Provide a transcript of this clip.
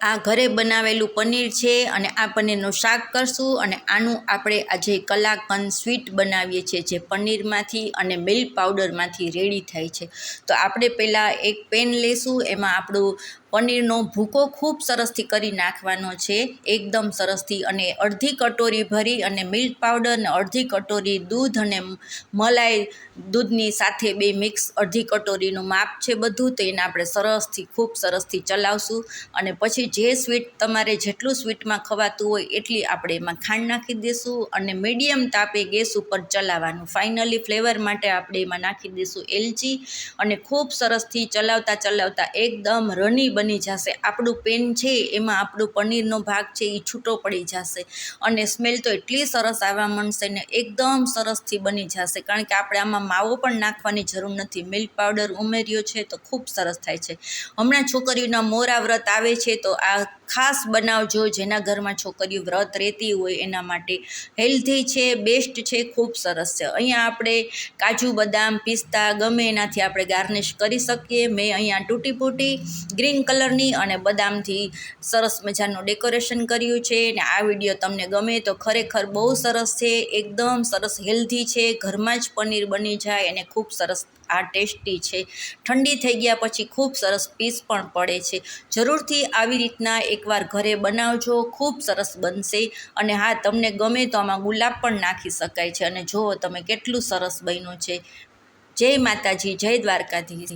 આ ઘરે બનાવેલું પનીર છે અને આ પનીરનું શાક કરશું અને આનું આપણે આજે કલાકંદ સ્વીટ બનાવીએ છીએ જે પનીરમાંથી અને મિલ્ક પાવડરમાંથી રેડી થાય છે। તો આપણે પહેલાં એક પેન લઈશું, એમાં આપણું પનીરનો ભૂકો ખૂબ સરસથી કરી નાખવાનો છે, એકદમ સરસથી, અને અડધી કટોરી ભરી અને મિલ્ક પાવડર અને અડધી કટોરી દૂધ અને મલાઈ દૂધની સાથે બે મિક્સ અડધી કટોરીનું માપ છે બધું, તો એને આપણે સરસથી ખૂબ સરસથી ચલાવશું અને પછી જે સ્વીટ તમારે જેટલું સ્વીટમાં ખવાતું હોય એટલી આપણે એમાં ખાંડ નાખી દઈશું અને મીડિયમ તાપે ગેસ ઉપર ચલાવવાનું। ફાઇનલી ફ્લેવર માટે આપણે એમાં નાખી દઈશું એલચી અને ખૂબ સરસથી ચલાવતા એકદમ રની બની જશે। આપણું પેન છે એમાં આપણું પનીરનો ભાગ છે એ છૂટો પડી જશે અને સ્મેલ તો એટલી સરસ આવવા માંડશે ને, એકદમ સરસથી બની જશે, કારણ કે આપણે આમાં માવો પણ નાખવાની જરૂર નથી, મિલ્ક પાવડર ઉમેર્યો છે તો ખૂબ સરસ થાય છે। હમણાં છોકરીઓના મોરા વ્રત આવે છે તો આ ખાસ બનાવજો, જેના ઘરમાં છોકરીઓ વ્રત રહેતી હોય એના માટે હેલ્ધી છે, બેસ્ટ છે, ખૂબ સરસ છે। અહીંયા આપણે કાજુ બદામ પિસ્તા ગમે એનાથી આપણે ગાર્નિશ કરી શકીએ। મેં અહીંયા તૂટી ફૂટી ગ્રીન કલરની અને બદામથી સરસ મજાનું ડેકોરેશન કર્યું છે અને આ વિડીયો તમને ગમે તો ખરેખર બહુ સરસ છે, એકદમ સરસ હેલ્ધી છે, ઘરમાં જ પનીર બની જાય અને ખૂબ સરસ આ ટેસ્ટી છે। ઠંડી થઈ ગયા પછી ખૂબ સરસ પીસ પણ પડે છે। જરૂરથી આવી રીતના એકવાર ઘરે બનાવજો, ખૂબ સરસ બનશે। અને હા, તમને ગમે તો આમાં ગુલાબ પણ નાખી શકાય છે અને જુઓ તમે કેટલું સરસ બન્યું છે। જય માતાજી, જય દ્વારકાધીશ।